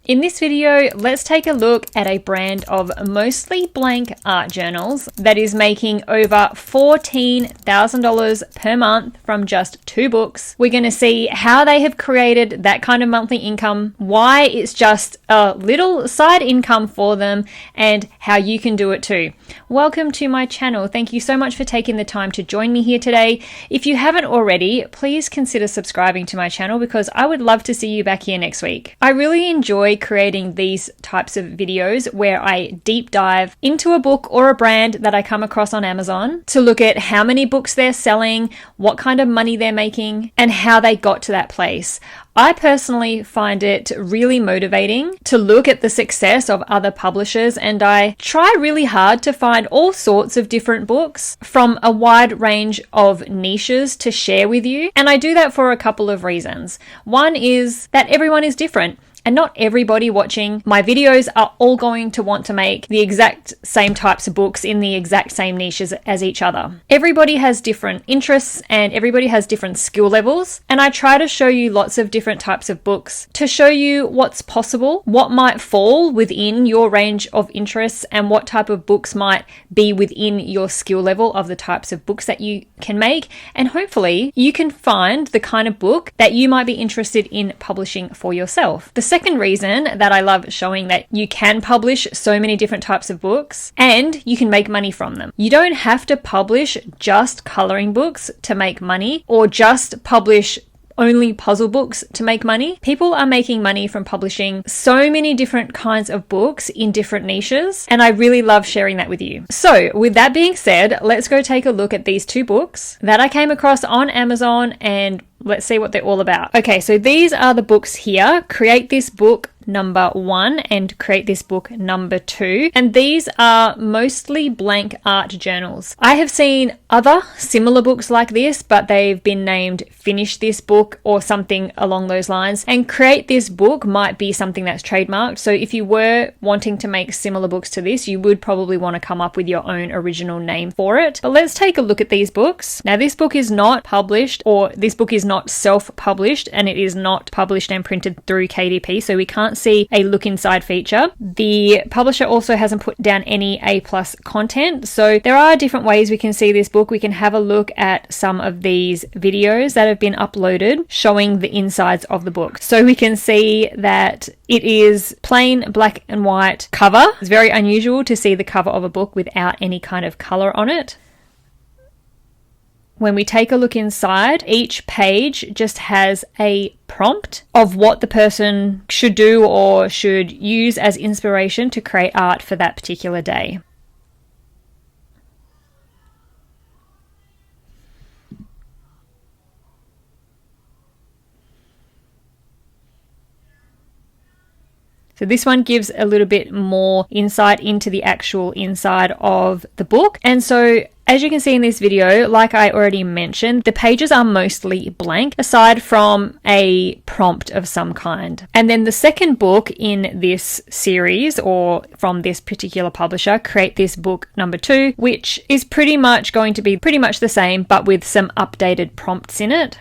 In this video, let's take a look at a brand of mostly blank art journals that is making over $14,000 per month from just 2 books. We're going to see how they have created that kind of monthly income, why it's just a little side income for them, and how you can do it too. Welcome to my channel. Thank you so much for taking the time to join me here today. If you haven't already, please consider subscribing to my channel because I would love to see you back here next week. I really enjoy creating these types of videos where I deep dive into a book or a brand that I come across on Amazon to look at how many books they're selling, what kind of money they're making, and how they got to that place. I personally find it really motivating to look at the success of other publishers, and I try really hard to find all sorts of different books from a wide range of niches to share with you. And I do that for a couple of reasons. One is that everyone is different. And not everybody watching my videos are all going to want to make the exact same types of books in the exact same niches as each other. Everybody has different interests and everybody has different skill levels. And I try to show you lots of different types of books to show you what's possible, what might fall within your range of interests, and what type of books might be within your skill level of the types of books that you can make. And hopefully you can find the kind of book that you might be interested in publishing for yourself. The second reason that I love showing that you can publish so many different types of books and you can make money from them. You don't have to publish just coloring books to make money or just publish only puzzle books to make money. People are making money from publishing so many different kinds of books in different niches, and I really love sharing that with you. So with that being said, let's go take a look at these 2 books that I came across on Amazon and let's see what they're all about. Okay, so these are the books here. Create This Book number 1 and Create This Book number 2, and these are mostly blank art journals. I have seen other similar books like this, but they've been named Finish This Book or something along those lines, and Create This Book might be something that's trademarked. So if you were wanting to make similar books to this, you would probably want to come up with your own original name for it. But let's take a look at these books. Now this book is not published, or this book is not self-published, and it is not published and printed through KDP, so we can't see a look inside feature. The publisher also hasn't put down any A+ content, so there are different ways we can see this book. We can have a look at some of these videos that have been uploaded showing the insides of the book. So we can see that it is plain black and white cover. It's very unusual to see the cover of a book without any kind of color on it. When we take a look inside, each page just has a prompt of what the person should do or should use as inspiration to create art for that particular day. So this one gives a little bit more insight into the actual inside of the book. And so as you can see in this video, like I already mentioned, the pages are mostly blank aside from a prompt of some kind. And then the second book in this series, or from this particular publisher, Create This Book number 2, which is pretty much going to be pretty much the same, but with some updated prompts in it.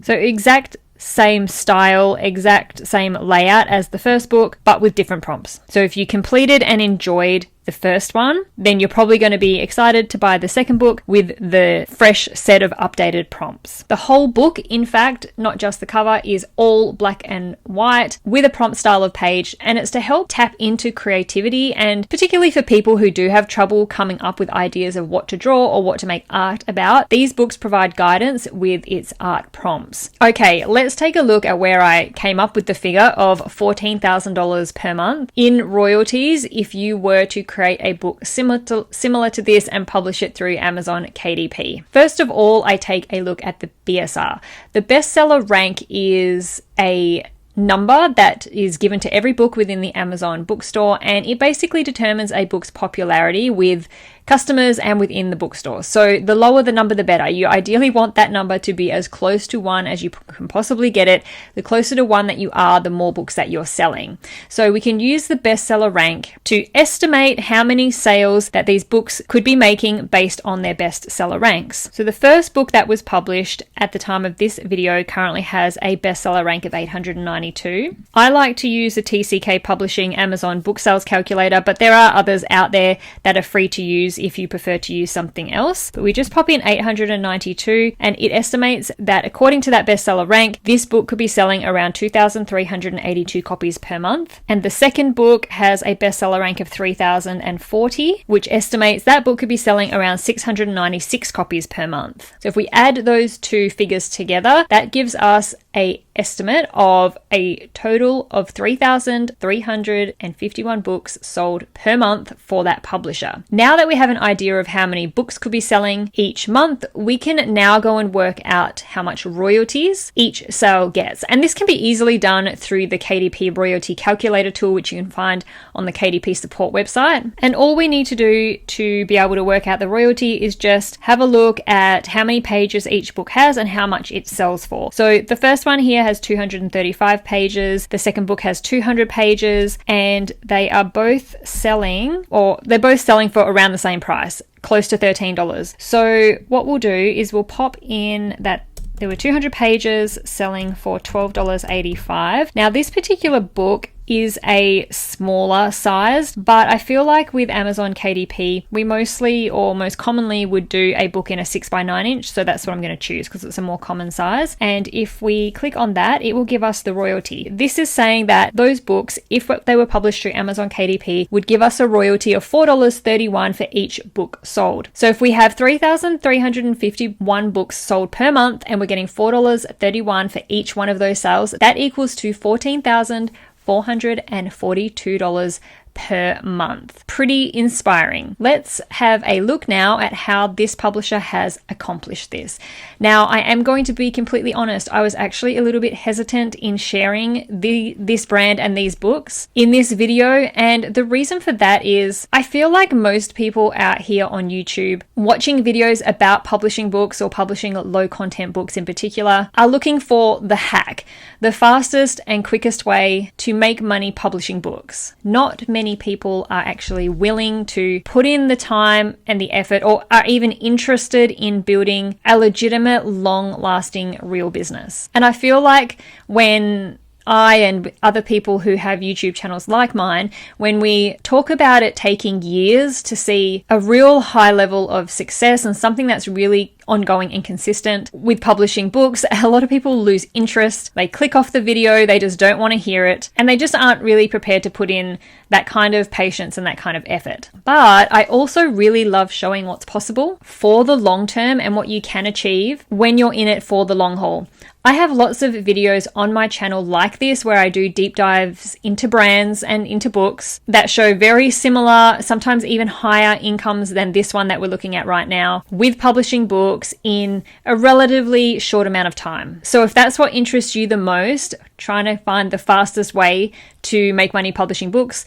So exact same style, exact same layout as the first book, but with different prompts. So if you completed and enjoyed the first one, then you're probably going to be excited to buy the second book with the fresh set of updated prompts. The whole book, in fact, not just the cover, is all black and white with a prompt style of page, and it's to help tap into creativity, and particularly for people who do have trouble coming up with ideas of what to draw or what to make art about, these books provide guidance with its art prompts. Okay, let's take a look at where I came up with the figure of $14,000 per month in royalties if you were to create a book similar to this and publish it through Amazon KDP. First of all, I take a look at the BSR. The bestseller rank is a number that is given to every book within the Amazon bookstore, and it basically determines a book's popularity with customers and within the bookstore. So the lower the number, the better. You ideally want that number to be as close to 1 as you can possibly get it. The closer to 1 that you are, the more books that you're selling. So we can use the bestseller rank to estimate how many sales that these books could be making based on their bestseller ranks. So the first book that was published at the time of this video currently has a bestseller rank of 892. I like to use the TCK Publishing Amazon book sales calculator, but there are others out there that are free to use if you prefer to use something else. But we just pop in 892 and it estimates that according to that bestseller rank, this book could be selling around 2,382 copies per month. And the second book has a bestseller rank of 3,040, which estimates that book could be selling around 696 copies per month. So if we add those two figures together, that gives us a estimate of a total of 3,351 books sold per month for that publisher. Now that we have an idea of how many books could be selling each month, we can now go and work out how much royalties each sale gets. And this can be easily done through the KDP royalty calculator tool, which you can find on the KDP support website. And all we need to do to be able to work out the royalty is just have a look at how many pages each book has and how much it sells for. So the first one here has 235 pages. The second book has 200 pages, and they are both selling, or they're both selling for around the same price, close to $13. So what we'll do is we'll pop in that there were 200 pages selling for $12.85. Now this particular book is a smaller size, but I feel like with Amazon KDP, we mostly or most commonly would do a book in a 6x9 inch. So that's what I'm going to choose because it's a more common size. And if we click on that, it will give us the royalty. This is saying that those books, if they were published through Amazon KDP, would give us a royalty of $4.31 for each book sold. So if we have 3,351 books sold per month and we're getting $4.31 for each one of those sales, that equals to $14,442 per month. Pretty inspiring. Let's have a look now at how this publisher has accomplished this. Now, I am going to be completely honest. I was actually a little bit hesitant in sharing this brand and these books in this video. And the reason for that is I feel like most people out here on YouTube watching videos about publishing books or publishing low content books in particular are looking for the hack, the fastest and quickest way to make money publishing books. Not many people are actually willing to put in the time and the effort or are even interested in building a legitimate, long-lasting, real business. And I feel like when I and other people who have YouTube channels like mine, when we talk about it taking years to see a real high level of success and something that's really ongoing and consistent with publishing books, a lot of people lose interest. They click off the video, they just don't want to hear it, and they just aren't really prepared to put in that kind of patience and that kind of effort. But I also really love showing what's possible for the long term and what you can achieve when you're in it for the long haul. I have lots of videos on my channel like this where I do deep dives into brands and into books that show very similar, sometimes even higher incomes than this one that we're looking at right now with publishing books in a relatively short amount of time. So if that's what interests you the most, trying to find the fastest way to make money publishing books,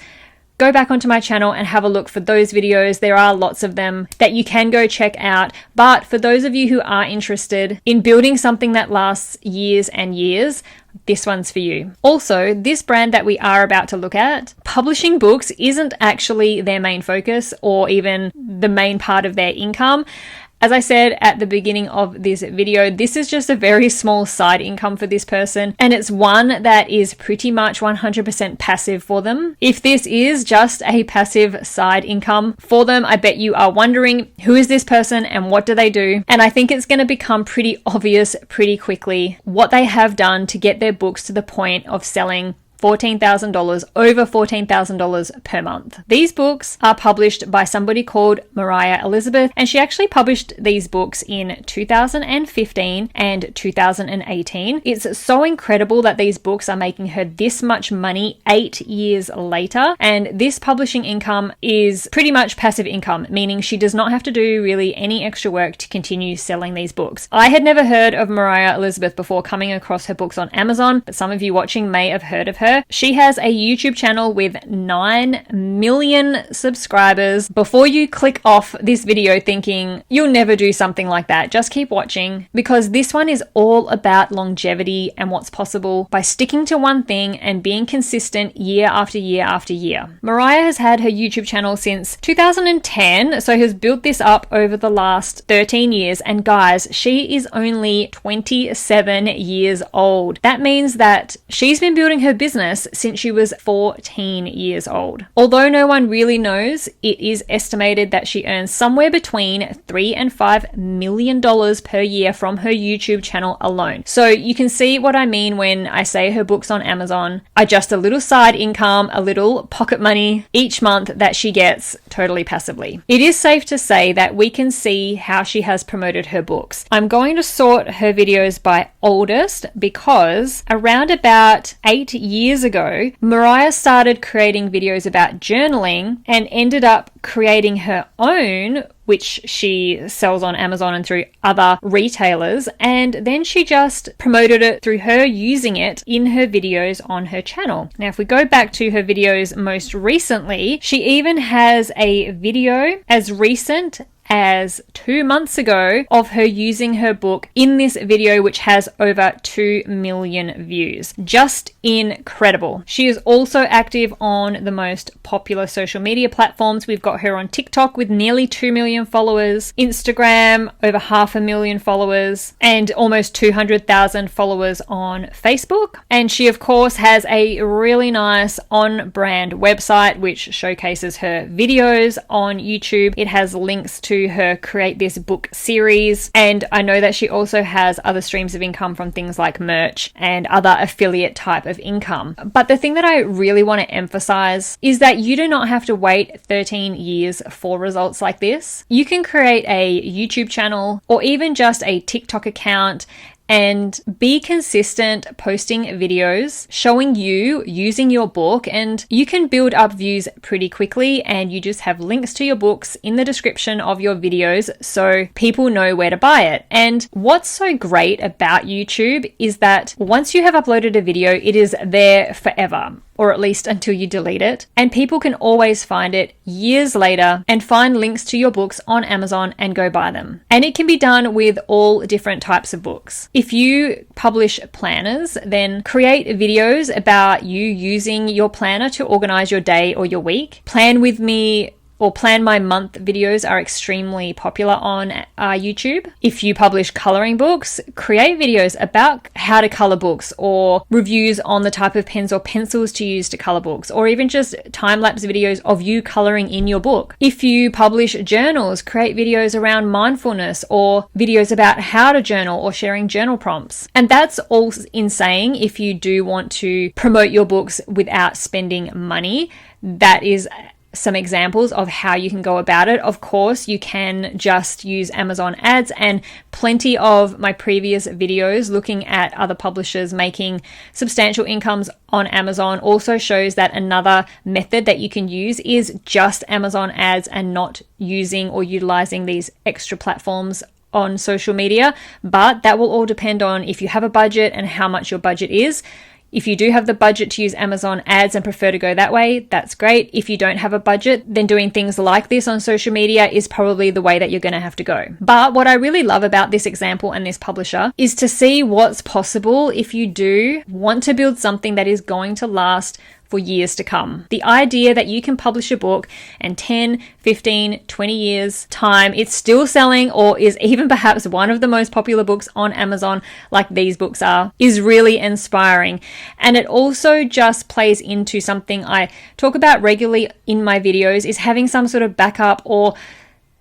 go back onto my channel and have a look for those videos. There are lots of them that you can go check out. But for those of you who are interested in building something that lasts years and years, this one's for you. Also, this brand that we are about to look at, publishing books isn't actually their main focus or even the main part of their income. As I said at the beginning of this video, this is just a very small side income for this person, and it's one that is pretty much 100% passive for them. If this is just a passive side income for them, I bet you are wondering, who is this person and what do they do? And I think it's going to become pretty obvious pretty quickly what they have done to get their books to the point of selling $14,000, over $14,000 per month. These books are published by somebody called Mariah Elizabeth, and she actually published these books in 2015 and 2018. It's so incredible that these books are making her this much money 8 years later, and this publishing income is pretty much passive income, meaning she does not have to do really any extra work to continue selling these books. I had never heard of Mariah Elizabeth before coming across her books on Amazon, but some of you watching may have heard of her. her. She has a YouTube channel with 9 million subscribers. Before you click off this video thinking you'll never do something like that, just keep watching, because this one is all about longevity and what's possible by sticking to one thing and being consistent year after year after year. Mariah has had her YouTube channel since 2010, so has built this up over the last 13 years. And guys, she is only 27 years old. That means that she's been building her business since she was 14 years old. Although no one really knows, it is estimated that she earns somewhere between $3 and $5 million per year from her YouTube channel alone. So you can see what I mean when I say her books on Amazon are just a little side income, a little pocket money each month that she gets totally passively. It is safe to say that we can see how she has promoted her books. I'm going to sort her videos by oldest because around about 8 years ago, Mariah started creating videos about journaling and ended up creating her own, which she sells on Amazon and through other retailers, and then she just promoted it through her using it in her videos on her channel. Now, if we go back to her videos most recently, she even has a video as recent as 2 months ago of her using her book in this video, which has over 2 million views. Just incredible. She is also active on the most popular social media platforms. We've got her on TikTok with nearly 2 million followers, Instagram over 500,000 followers, and almost 200,000 followers on Facebook. And she of course has a really nice on-brand website which showcases her videos on YouTube. It has links to her Create This Book series, and I know that she also has other streams of income from things like merch and other affiliate type of income. But the thing that I really want to emphasize is that you do not have to wait 13 years for results like this. You can create a YouTube channel or even just a TikTok account and be consistent posting videos showing you using your book, and you can build up views pretty quickly, and you just have links to your books in the description of your videos so people know where to buy it. And what's so great about YouTube is that once you have uploaded a video, it is there forever, or at least until you delete it, and people can always find it years later and find links to your books on Amazon and go buy them. And it can be done with all different types of books. If you publish planners, then create videos about you using your planner to organize your day or your week. Plan with me or plan my month videos are extremely popular on YouTube. If you publish coloring books, create videos about how to color books or reviews on the type of pens or pencils to use to color books, or even just time-lapse videos of you coloring in your book. If you publish journals, create videos around mindfulness or videos about how to journal or sharing journal prompts. And that's all in saying if you do want to promote your books without spending money. That is some examples of how you can go about it. Of course, you can just use Amazon ads, and plenty of my previous videos looking at other publishers making substantial incomes on Amazon also shows that another method that you can use is just Amazon ads and not using or utilizing these extra platforms on social media. But that will all depend on if you have a budget and how much your budget is. If you do have the budget to use Amazon ads and prefer to go that way, that's great. If you don't have a budget, then doing things like this on social media is probably the way that you're going to have to go. But what I really love about this example and this publisher is to see what's possible if you do want to build something that is going to last for years to come. The idea that you can publish a book and 10, 15, 20 years time, it's still selling or is even perhaps one of the most popular books on Amazon like these books are, is really inspiring. And it also just plays into something I talk about regularly in my videos, is having some sort of backup or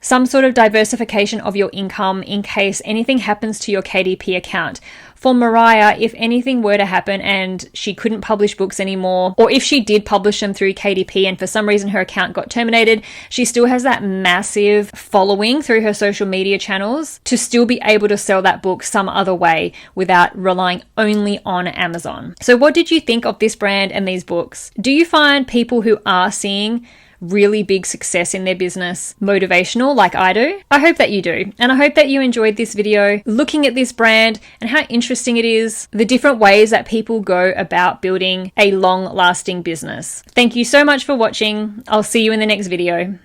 some sort of diversification of your income in case anything happens to your KDP account. For Mariah, if anything were to happen and she couldn't publish books anymore, or if she did publish them through KDP and for some reason her account got terminated, she still has that massive following through her social media channels to still be able to sell that book some other way without relying only on Amazon. So what did you think of this brand and these books? Do you find people who are seeing really big success in their business motivational like I do? I hope that you do. And I hope that you enjoyed this video looking at this brand and how interesting it is, the different ways that people go about building a long-lasting business. Thank you so much for watching. I'll see you in the next video.